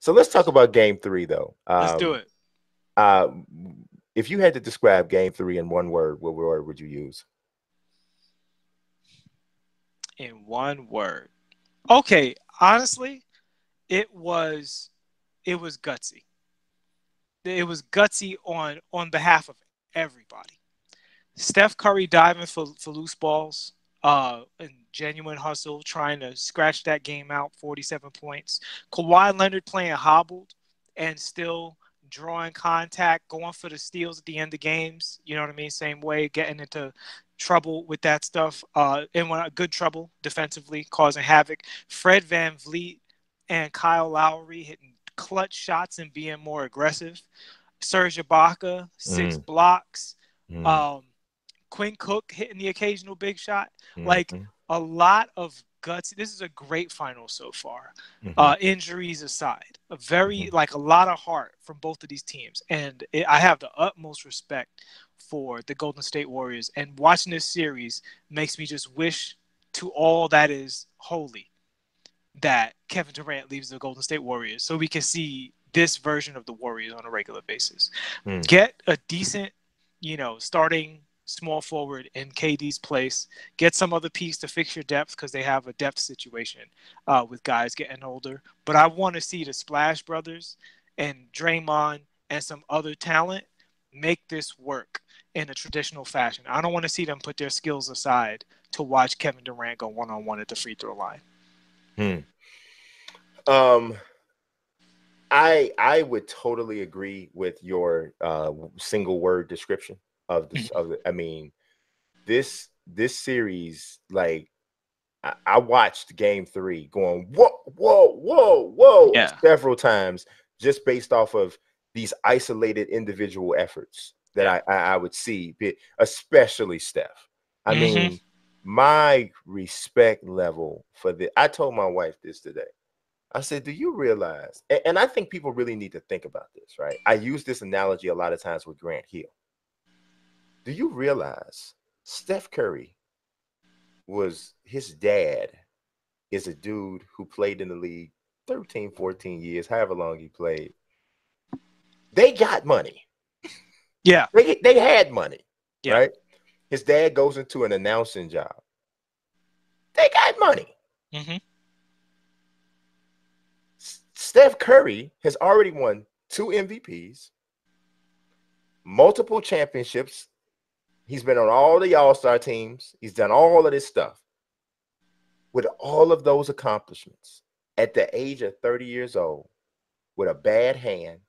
So let's talk about Game 3, though. Let's do it. Uh, if you had to describe Game 3 in one word, what word would you use? In one word. Okay, honestly, it was gutsy. It was gutsy on behalf of everybody. Steph Curry diving for loose balls, and genuine hustle, trying to scratch that game out, 47 points. Kawhi Leonard playing hobbled and still drawing contact, going for the steals at the end of games. You know what I mean? Same way, getting into trouble with that stuff, and when good trouble defensively, causing havoc. Fred Van Vliet and Kyle Lowry hitting clutch shots and being more aggressive. Serge Ibaka, 6 blocks. Mm, Um, Quinn Cook hitting the occasional big shot. Like mm, a lot of guts. This is a great final so far. mm, Injuries aside, a mm, lot of heart from both of these teams, and I have the utmost respect for the Golden State Warriors. And watching this series makes me just wish to all that is holy that Kevin Durant leaves the Golden State Warriors so we can see this version of the Warriors on a regular basis. mm. Get a decent, starting small forward in KD's place. Get some other piece to fix your depth because they have a depth situation with guys getting older. But I want to see the Splash Brothers and Draymond and some other talent make this work in a traditional fashion. I don't want to see them put their skills aside to watch Kevin Durant go one-on-one at the free throw line. Hmm. Um, I would totally agree with your single word description of this. I mean, this series, like I watched Game 3, going whoa Yeah. several times, just based off of these isolated individual efforts that Yeah. I would see, especially Steph. I Mm-hmm. mean, my respect level for the. I told my wife this today. I said, do you realize? And I think people really need to think about this, right? I use this analogy a lot of times with Grant Hill. Do you realize Steph Curry was his dad is a dude who played in the league 13, 14 years, however long he played. They got money. Yeah. They had money, Yeah. right? His dad goes into an announcing job. They got money. Mm-hmm. Steph Curry has already won 2 MVPs, multiple championships. He's been on all the All-Star teams. He's done all of this stuff. With all of those accomplishments, at the age of 30 years old, with a bad hand,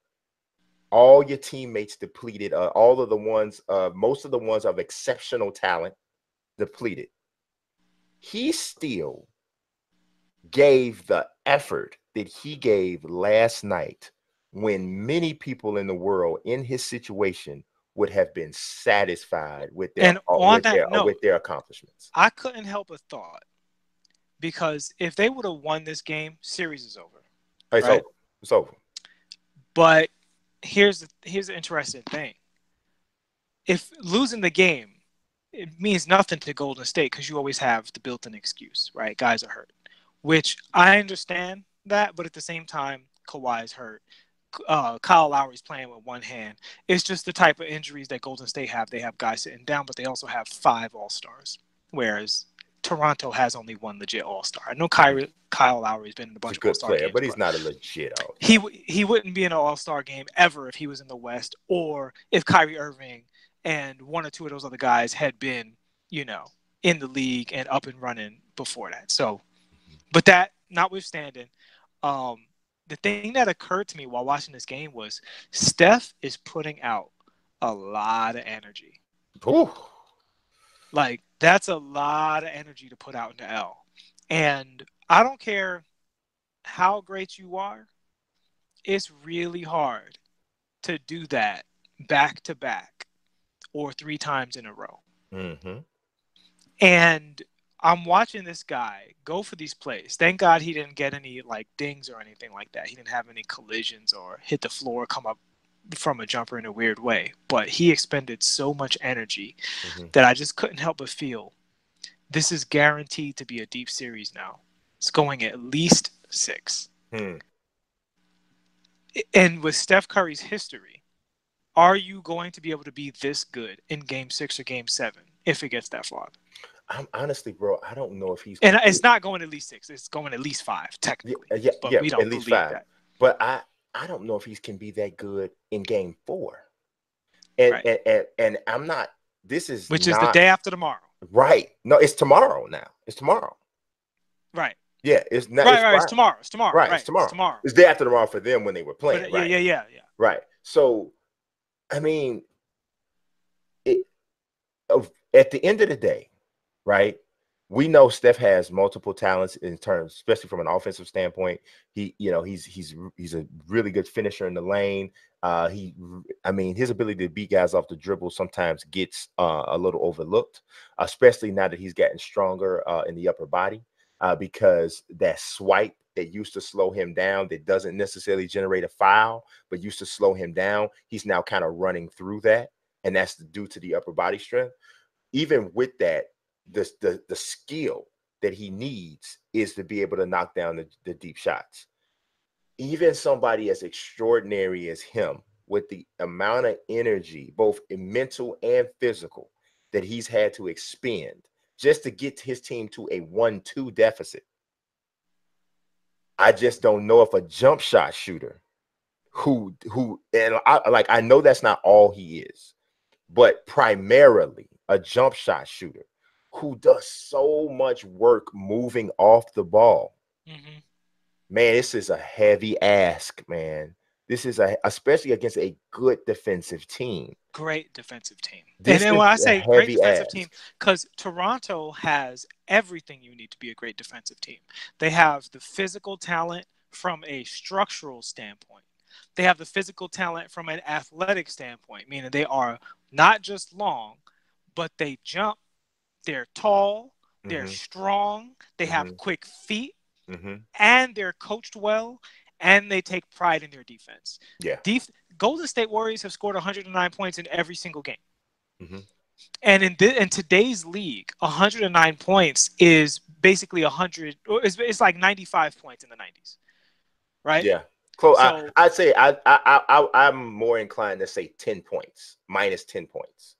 all your teammates depleted, all of the ones, most of the ones of exceptional talent depleted. He still gave the effort that he gave last night when many people in the world in his situation would have been satisfied with their And on that note, with their accomplishments. I couldn't help but thought because if they would have won this game, series is over, It's right? over. It's over. But here's the interesting thing: if losing the game, it means nothing to Golden State because you always have the built-in excuse, right? Guys are hurt, which I understand that, but at the same time, Kawhi's hurt. Kyle Lowry's playing with one hand. It's just the type of injuries that Golden State have. They have guys sitting down, but they also have 5 All-Stars, whereas Toronto has only one legit All-Star. I know Kyle Lowry's been in a He's bunch a of good All-Star player, games, but he's but not a legit he All-Star. he wouldn't be in an All-Star game ever if he was in the West, or if Kyrie Irving and one or two of those other guys had been, you know, in the league and up and running before that. So, but that notwithstanding, the thing that occurred to me while watching this game was Steph is putting out a lot of energy. Ooh. Like that's a lot of energy to put out in the L. And I don't care how great you are, it's really hard to do that back to back or 3 times in a row. Mm-hmm. And I'm watching this guy go for these plays. Thank God he didn't get any like dings or anything like that. He didn't have any collisions or hit the floor, come up from a jumper in a weird way. But he expended so much energy Mm-hmm. that I just couldn't help but feel this is guaranteed to be a deep series now. It's going at least 6. Hmm. And with Steph Curry's history, are you going to be able to be this good in Game 6 or Game 7 if it gets that far? I'm honestly, bro, I don't know if he's. And it's not going at least 6. It's going at least 5, technically. But we don't at least believe 5. that. But I don't know if he can be that good in Game 4. And right. and I'm not. This is Which not is the day after tomorrow. right. No, it's tomorrow now. It's tomorrow. Right. Yeah, it's not. Right, It's right. Friday. It's tomorrow. It's tomorrow. Right, Right. it's tomorrow. It's tomorrow. It's day after tomorrow for them when they were playing. But, right. Yeah. Right. So, I mean, at the end of the day, right? We know Steph has multiple talents in terms, especially from an offensive standpoint. He's a really good finisher in the lane. His ability to beat guys off the dribble sometimes gets a little overlooked, especially now that he's gotten stronger in the upper body, because that swipe that used to slow him down, that doesn't necessarily generate a foul, but used to slow him down, he's now kind of running through that, and that's due to the upper body strength. Even with that, the skill that he needs is to be able to knock down the deep shots. Even somebody as extraordinary as him, with the amount of energy, both mental and physical, that he's had to expend just to get his team to a 1-2 deficit. I just don't know if a jump shot shooter I know that's not all he is, but primarily a jump shot shooter who does so much work moving off the ball. Mm-hmm. Man, this is a heavy ask, man. This is especially against a good defensive team. Great defensive team. This And is when I a say great heavy defensive ask. team, because Toronto has everything you need to be a great defensive team. They have the physical talent from a structural standpoint. They have the physical talent from an athletic standpoint, meaning they are not just long, but they jump, they're tall, they're strong, they have quick feet, and they're coached well, and they take pride in their defense. Yeah. Golden State Warriors have scored 109 points in every single game. And in today's league, 109 points is basically 100. It's like 95 points in the 90s, right? Yeah. Close. So I'd say I'm more inclined to say 10 points, minus 10 points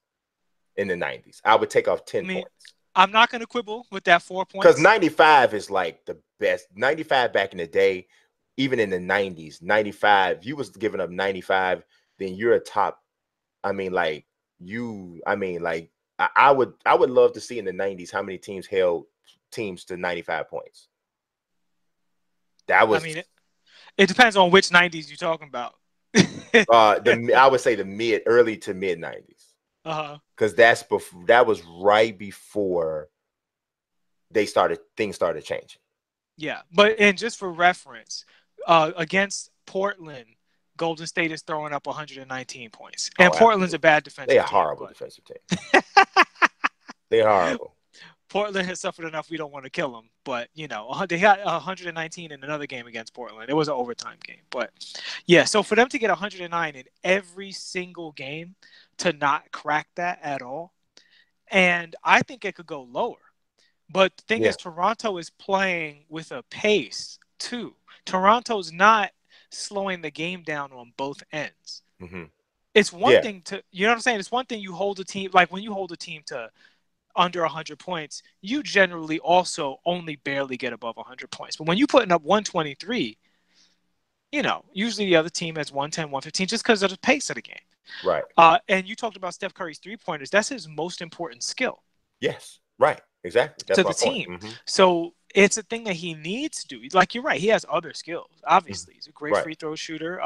in the 90s. I would take off 10 points. I'm not going to quibble with that 4 points. Because 95 is like the best. 95 back in the day, even in the 90s, 95, you was giving up 95, then you're a top. I would love to see in the 90s how many teams held teams to 95 points. That was. It depends on which 90s you're talking about. I would say the early to mid 90s. Because that was right before things started changing. Yeah, and just for reference, against Portland, Golden State is throwing up 119 points, and Portland's a bad defensive team. They're a horrible defensive team. They're horrible. Portland has suffered enough. We don't want to kill them, but they got 119 in another game against Portland. It was an overtime game, but yeah. So for them to get 109 in every single game, to not crack that at all, and I think it could go lower. But the thing is, Toronto is playing with a pace too. Toronto's not slowing the game down on both ends. It's one thing to, you know what I'm saying? It's one thing you hold a team, like when you hold a team to under 100 points, you generally also only barely get above 100 points. But when you're putting up 123, usually the other team has 110, 115 just because of the pace of the game. Right. And you talked about Steph Curry's three-pointers. That's his most important skill. Yes. Right. Exactly. That's to the team. So it's a thing that he needs to do. Like, you're right. He has other skills. Obviously, he's a great free throw shooter,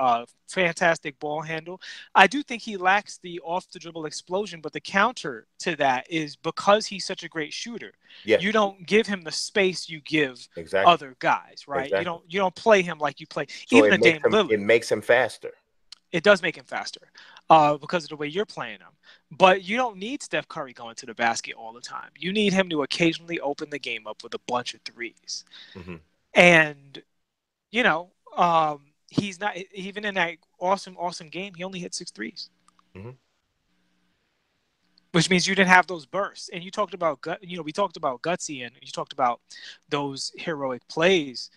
fantastic ball handle. I do think he lacks the off the dribble explosion, but the counter to that is because he's such a great shooter. You don't give him the space you give other guys, right? You don't play him like you play even a Dame Lillard. It makes him faster. It does make him faster because of the way you're playing him. But you don't need Steph Curry going to the basket all the time. You need him to occasionally open the game up with a bunch of threes. And, he's not – even in that awesome game, he only hit 6 threes. Which means you didn't have those bursts. And you talked about we talked about gutsy, and you talked about those heroic plays.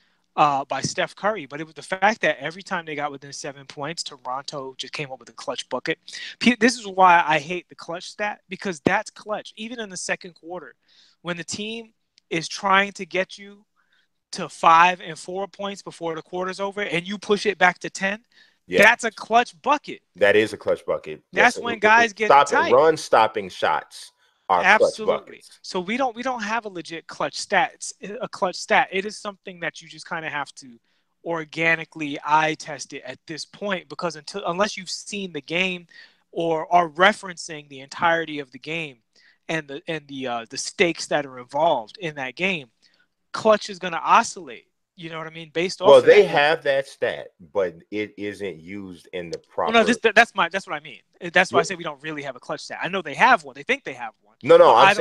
by Steph Curry, but it was the fact that every time they got within 7 points, Toronto just came up with a clutch bucket. This is why I hate the clutch stat, because that's clutch. Even in the second quarter, when the team is trying to get you to 5 and 4 points before the quarter's over and you push it back to 10, that's a clutch bucket. That is a clutch bucket. That's when guys get tight. Run stopping shots are clutch buckets. So we don't have a legit clutch stat. A clutch stat. It is something that you just kind of have to organically eye test it at this point, because unless you've seen the game or are referencing the entirety of the game and the stakes that are involved in that game, clutch is going to oscillate. You know what I mean? Based off. Well, they have that stat, but it isn't used in the proper. Well, no, that's what I mean. That's why I say we don't really have a clutch stat. I know they have one. They think they have one. No, I'm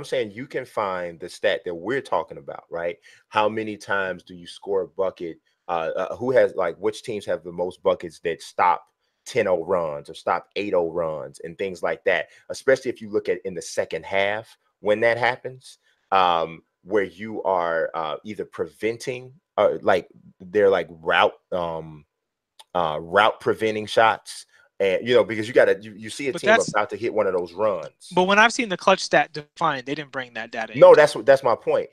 saying you can find the stat that we're talking about, right? How many times do you score a bucket? Which teams have the most buckets that stop 10-0 runs or stop 8-0 runs and things like that? Especially if you look at in the second half when that happens. Where you are either preventing, they're like route preventing shots, and because you see a team about to hit one of those runs. But when I've seen the clutch stat defined, they didn't bring that data. No, that's my point.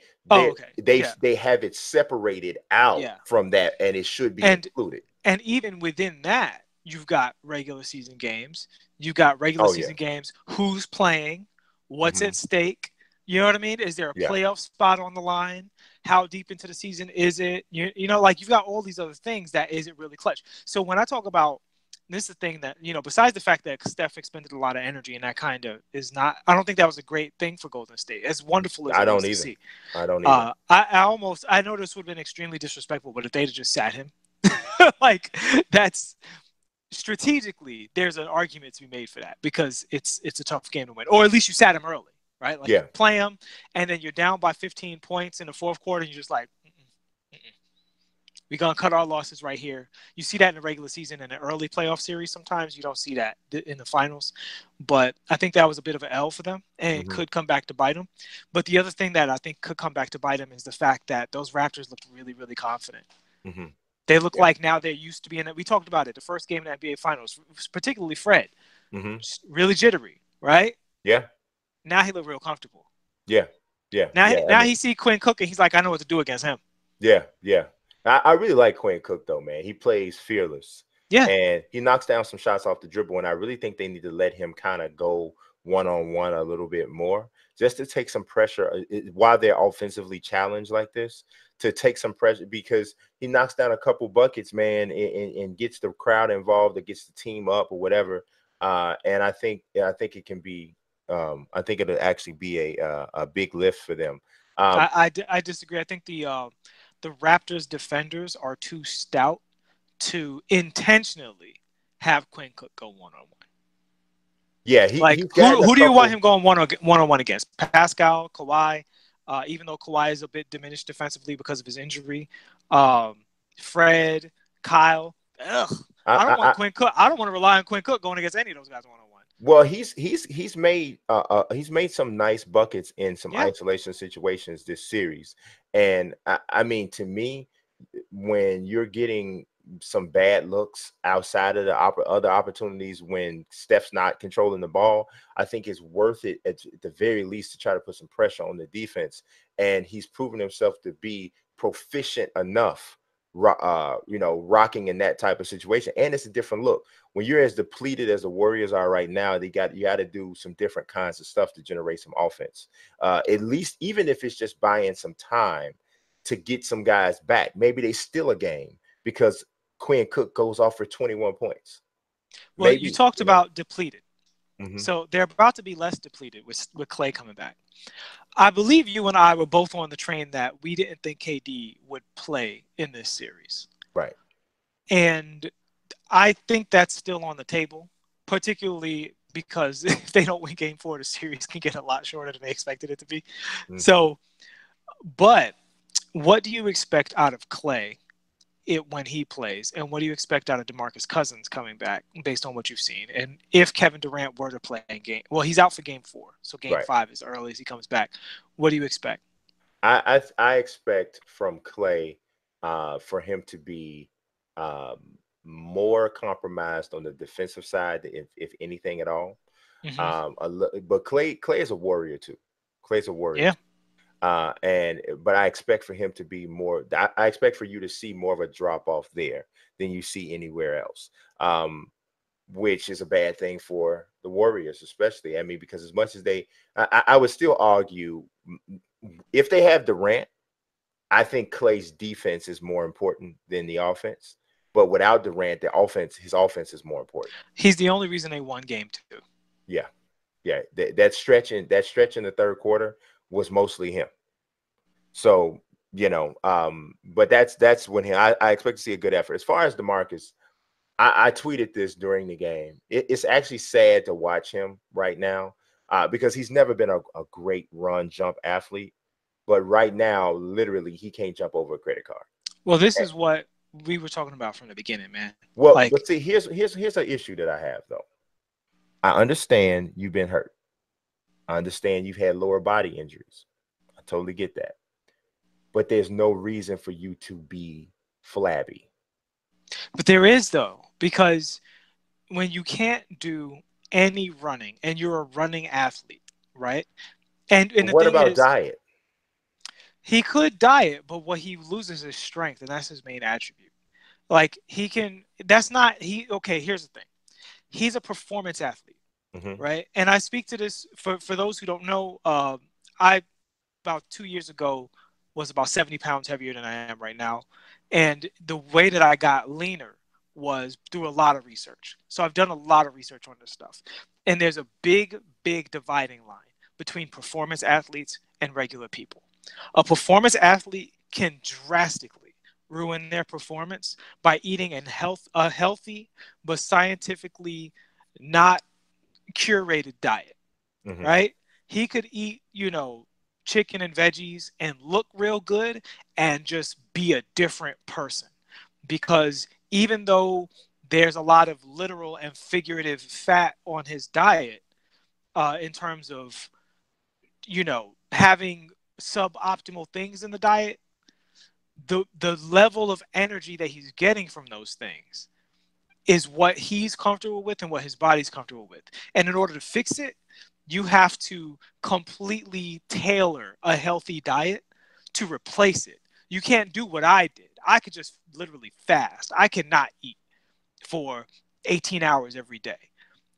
They have it separated out from that, and it should be included. And even within that, you've got regular season games. You've got regular season games. Who's playing? What's at stake? You know what I mean? Is there a playoff spot on the line? How deep into the season is it? You've got all these other things that isn't really clutch. So when I talk about this, is the thing that, besides the fact that Steph expended a lot of energy and that kind of is not, I don't think that was a great thing for Golden State. As wonderful as it was to see. I don't either. I know this would have been extremely disrespectful, but if they'd have just sat him, that's strategically, there's an argument to be made for that, because it's a tough game to win, or at least you sat him early. Right? You play them, and then you're down by 15 points in the fourth quarter, and you're just like, we're going to cut our losses right here. You see that in the regular season in an early playoff series sometimes. You don't see that in the finals. But I think that was a bit of an L for them, and it could come back to bite them. But the other thing that I think could come back to bite them is the fact that those Raptors looked really, really confident. They look like now they're used to being – we talked about it, the first game in the NBA Finals, particularly Fred. Really jittery, right? Yeah. Now he look real comfortable. Yeah. Now he see Quinn Cook and he's like, I know what to do against him. Yeah. I really like Quinn Cook though, man. He plays fearless. Yeah. And he knocks down some shots off the dribble, and I really think they need to let him kind of go one-on-one a little bit more, just to take some pressure while they're offensively challenged like this, to take some pressure, because he knocks down a couple buckets, man, and gets the crowd involved, or gets the team up or whatever. And I think it can be. I think it'll actually be a big lift for them. I disagree. I think the Raptors defenders are too stout to intentionally have Quinn Cook go one-on-one. Yeah, who do you want him going one-on-one against? Pascal, Kawhi, even though Kawhi is a bit diminished defensively because of his injury. Fred, Kyle. I don't want Quinn Cook. I don't want to rely on Quinn Cook going against any of those guys one-on-one. Well, he's made some nice buckets in some isolation situations this series, and I mean, to me, when you're getting some bad looks outside of the other opportunities when Steph's not controlling the ball, I think it's worth it at the very least to try to put some pressure on the defense, and he's proven himself to be proficient enough. Rocking in that type of situation, and it's a different look when you're as depleted as the Warriors are right now. You got to do some different kinds of stuff to generate some offense, at least, even if it's just buying some time to get some guys back. Maybe they steal a game because Quinn Cook goes off for 21 points. Well, you talked about depleted. So they're about to be less depleted with Clay coming back. I believe you and I were both on the train that we didn't think KD would play in this series. Right. And I think that's still on the table, particularly because if they don't win game 4, the series can get a lot shorter than they expected it to be. So, but what do you expect out of Clay when he plays, and what do you expect out of DeMarcus Cousins coming back based on what you've seen? And if Kevin Durant were to play in he's out for game 4, so game 5 is early as he comes back. What do you expect? I expect from Clay for him to be um, more compromised on the defensive side, if anything at all. Hmm. But Clay is a warrior too. Clay's a warrior Yeah. too. But I expect for him to be more. I expect for you to see more of a drop off there than you see anywhere else. Which is a bad thing for the Warriors, especially. I mean, because as much as I would still argue if they have Durant, I think Clay's defense is more important than the offense. But without Durant, his offense is more important. He's the only reason they won game 2. Yeah, yeah. That stretch in the third quarter was mostly him. So but that's when I expect to see a good effort. As far as DeMarcus, I tweeted this during the game. It's actually sad to watch him right now because he's never been a great run jump athlete. But right now, literally, he can't jump over a credit card. Well, this is what we were talking about from the beginning, man. Well, Like, but see, here's an issue that I have though. I understand you've been hurt. I understand you've had lower body injuries. I totally get that. But there's no reason for you to be flabby. but there is though, because when you can't do any running and you're a running athlete, right? And But the what thing about is, diet? he could diet, but what he loses is strength, and that's his main attribute. Like he can. That's not he. Okay, here's the thing. He's a performance athlete, Hmm. right? And I speak to this for those who don't know. I about 2 years ago was about 70 pounds heavier than I am right now, and the way that I got leaner was through a lot of research. So I've done a lot of research on this stuff, and there's a big dividing line between performance athletes and regular people. A performance athlete can drastically ruin their performance by eating a healthy but scientifically not curated diet, Hmm. right? He could eat, chicken and veggies and look real good and just be a different person. Because even though there's a lot of literal and figurative fat on his diet, in terms of, having suboptimal things in the diet, the level of energy that he's getting from those things is what he's comfortable with and what his body's comfortable with. And in order to fix it, you have to completely tailor a healthy diet to replace it. You can't do what I did. I could just literally fast. I cannot eat for 18 hours every day.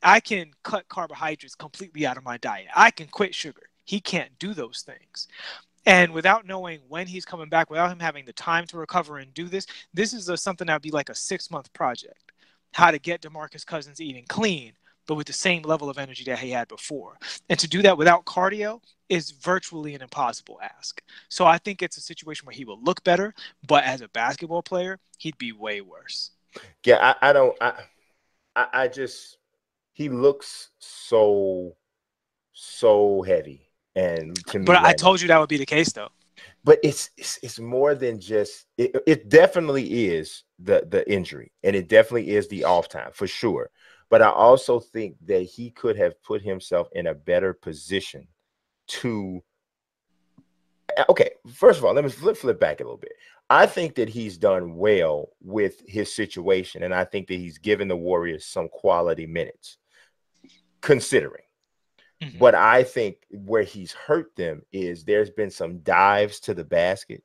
I can cut carbohydrates completely out of my diet. I can quit sugar. He can't do those things. And without knowing when he's coming back, without him having the time to recover and do this, this is something that would be like a 6-month project. How to get DeMarcus Cousins eating clean, but with the same level of energy that he had before. And to do that without cardio is virtually an impossible ask. So I think it's a situation where he will look better, but as a basketball player, he'd be way worse. Yeah, I don't. I just he looks so heavy, and to me But I right now. told you that would be the case, though. But it's more than just it definitely is the injury, and it definitely is the off time for sure. But I also think that he could have put himself in a better position to okay, first of all, let me flip back a little bit. I think that he's done well with his situation, and I think that he's given the Warriors some quality minutes, considering. Mm-hmm. But I think where he's hurt them is there's been some dives to the basket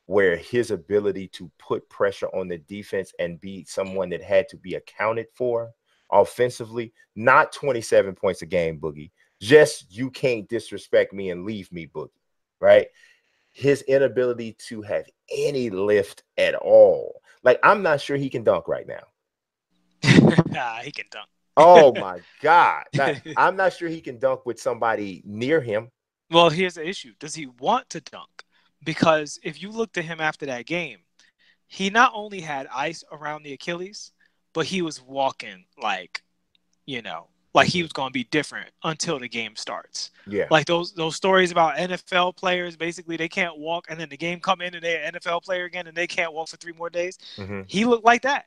where his ability to put pressure on the defense and be someone that had to be accounted for offensively, not 27 points a game, Boogie. Just you can't disrespect me and leave me, Boogie, right? His inability to have any lift at all. Like, I'm not sure he can dunk right now. He can Oh dunk. my God. I'm not sure he can dunk with somebody near him. Well, here's the issue. Does he want to dunk? Because if you looked at him after that game, he not only had ice around the Achilles, but he was walking like he Mhm. was going to be different until the game starts. Yeah. Like those stories about NFL players, basically they can't walk, and then the game come in and they're an NFL player again, and they can't walk for 3 more days. Hmm. He looked like that.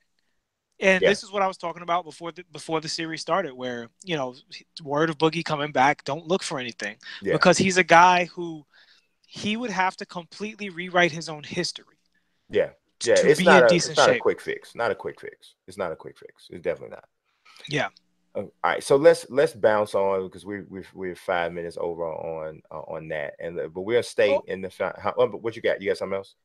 And Yeah. this is what I was talking about before the series started, where word of Boogie coming back, don't look for anything, Yeah. because he's a guy who he would have to completely rewrite his own history. Yeah. Yeah. To It's be not in a decent shape. quick fix. Not a quick fix. It's not a quick fix. It's definitely not. Yeah. All right, so let's bounce on because we're 5 minutes over on that, and but we'll stay Oh, in the what you got? You got something else?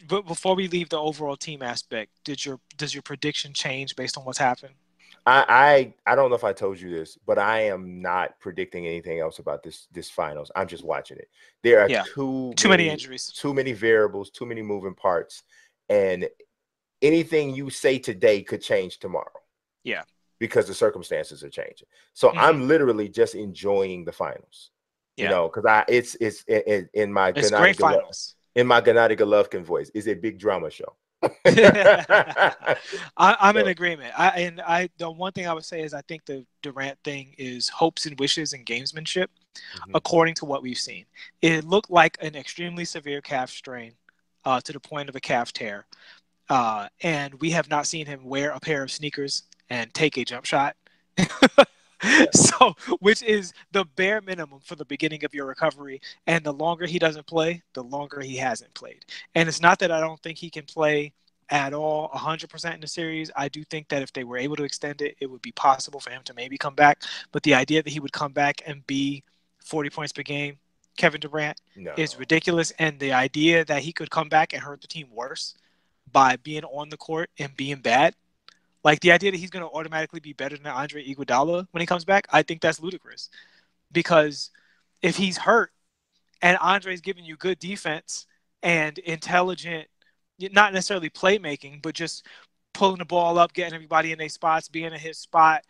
but before we leave the overall team aspect, does your prediction change based on what's happened? I don't know if I told you this, but I am not predicting anything else about this finals. I'm just watching it. There are Yeah. too Too many many injuries. too many variables, too many moving parts, and anything you say today could change tomorrow. Yeah. Because the circumstances are changing. So Mm-hmm. I'm literally just enjoying the finals, you Yeah. know, because it's in my It's great Gennady finals. Golovkin voice. It's a big drama show. I'm in So, agreement. The one thing I would say is I think the Durant thing is hopes and wishes and gamesmanship, mhm. according to what we've seen. It looked like an extremely severe calf strain, to the point of a calf tear. And we have not seen him wear a pair of sneakers and take a jump shot. Yeah. So, which is the bare minimum for the beginning of your recovery. And the longer he doesn't play, the longer he hasn't played. And it's not that I don't think he can play at all 100% in the series. I do think that if they were able to extend it, it would be possible for him to maybe come back. But the idea that he would come back and be 40 points per game, Kevin Durant, No. is ridiculous. And the idea that he could come back and hurt the team worse by being on the court and being bad, like the idea that he's going to automatically be better than Andre Iguodala when he comes back, I think that's ludicrous. Because if he's hurt and Andre's giving you good defense and intelligent, not necessarily playmaking, but just pulling the ball up, getting everybody in their spots, being in his spot,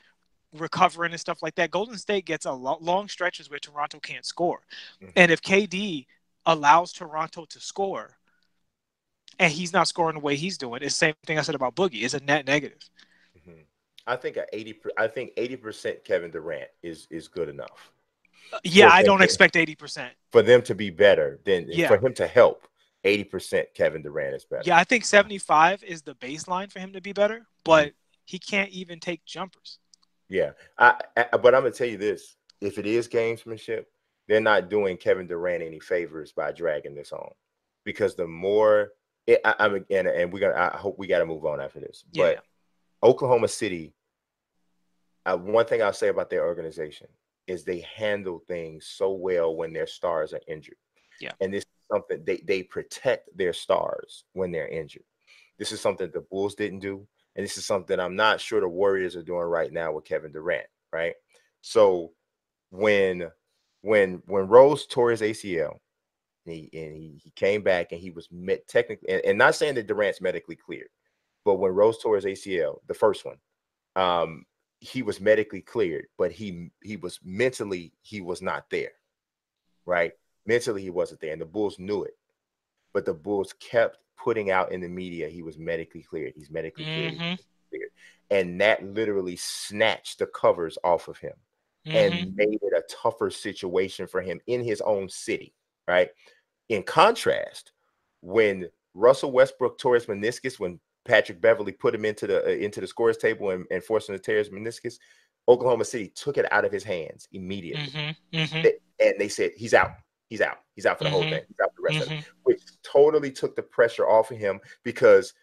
recovering and stuff like that. Golden State gets a long stretches where Toronto can't score. Mhm. And if KD allows Toronto to score and he's not scoring the way he's doing, it's the same thing I said about Boogie. It's a net negative. Mhm. I think 80% Kevin Durant is good enough Yeah, for I them don't to, expect 80%. be better than for Yeah. him to help. 80% Kevin Durant is better. Yeah, I think 75 is the baseline for him to be better, Mhm. but he can't even take jumpers. Yeah, but I'm gonna tell you this: if it is gamesmanship, they're not doing Kevin Durant any favors by dragging this on, because the more I'm again, and we're gonna. I hope we got to move on after this. Yeah, But yeah. Oklahoma City, one thing I'll say about their organization is they handle things so well when their stars are injured, Yeah. and this is something they protect their stars when they're injured. This is something the Bulls didn't do. And this is something I'm not sure the Warriors are doing right now with Kevin Durant, right? So when Rose tore his ACL he came back and he was technically and not saying that Durant's medically cleared, but when Rose tore his ACL, the first one, um, he was medically cleared, but he was mentally he was not there, right? Mentally he wasn't there, and the Bulls knew it. But the Bulls kept putting out in the media he was medically cleared. He's medically cleared. He's Mm-hmm. cleared. And that literally snatched the covers off of him Mm-hmm. and made it a tougher situation for him in his own city, right? In contrast, when Russell Westbrook tore his meniscus, when Patrick Beverly put him into the scorers table and forced him to tear his meniscus, Oklahoma City took it out of his hands immediately. Mm-hmm. Mm-hmm. And they said, he's out. He's out. He's out for the whole Mm-hmm. thing. He's out for the rest of it, Mm-hmm. which totally took the pressure off of him because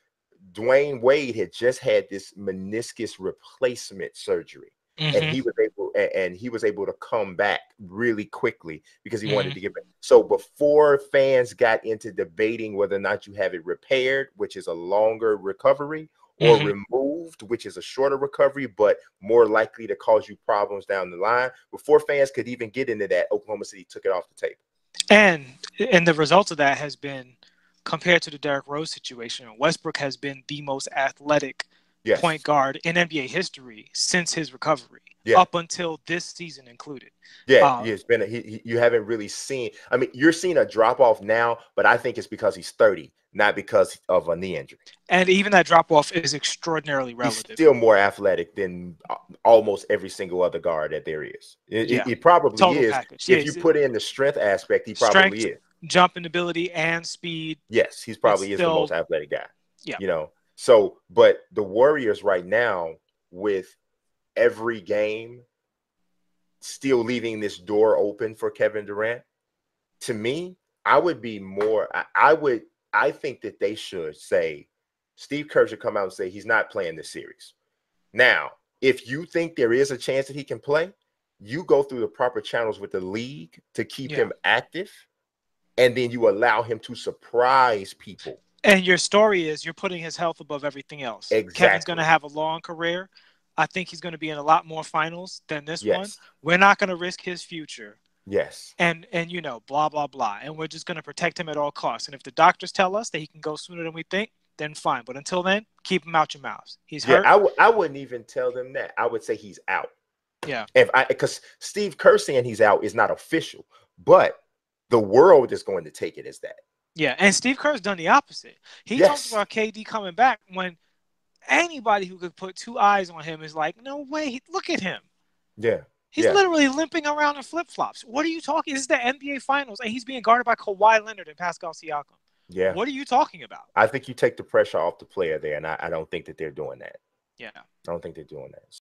Dwayne Wade had just had this meniscus replacement surgery. And Mm-hmm. he was able to come back really quickly because he wanted Mm-hmm. to get back. So before fans got into debating whether or not you have it repaired, which is a longer recovery, or Mm-hmm. removed, which is a shorter recovery, but more likely to cause you problems down the line. Before fans could even get into that, Oklahoma City took it off the table. And the result of that has been, compared to the Derrick Rose situation, Westbrook has been the most athletic point Yes. guard in NBA history since his recovery, Yeah. up until this season included. Yeah. Uh, It's been you haven't really seen. I mean, you're seeing a drop off now, but I think it's because he's 30, not because of a knee injury. and even that drop off is extraordinarily He's relative. still more athletic than almost every single other guard that there is. Yeah, It probably total is. package. Yeah, If you put in the strength aspect, he probably strength, is. jumping ability, and speed. Yes, he's It's probably is the most still, athletic guy. yeah. You know. So, but the Warriors right now, with every game still leaving this door open for Kevin Durant, to me, I would be more. I think that they should say, Steve Kerr should come out and say he's not playing this series. Now, if you think there is a chance that he can play, you go through the proper channels with the league to keep him active, and then you allow him to surprise people. And your story is you're putting his health above everything else. Exactly. Kevin's going to have a long career. I think he's going to be in a lot more finals than this one. We're not going to risk his future. Yes. And you know, blah, blah, blah. And we're just going to protect him at all costs. And if the doctors tell us that he can go sooner than we think, then fine. But until then, keep him out your mouths. He's hurt. I wouldn't even tell them that. I would say he's out. Yeah. Because Steve Kerr saying he's out is not official, but the world is going to take it as that. Yeah, and Steve Kerr's done the opposite. He talked about KD coming back when anybody who could put two eyes on him is like, no way, look at him. Yeah. He's literally limping around in flip-flops. What are you talking? This is the NBA Finals, and he's being guarded by Kawhi Leonard and Pascal Siakam. Yeah. What are you talking about? I think you take the pressure off the player there, and I don't think that they're doing that. Yeah. I don't think they're doing that.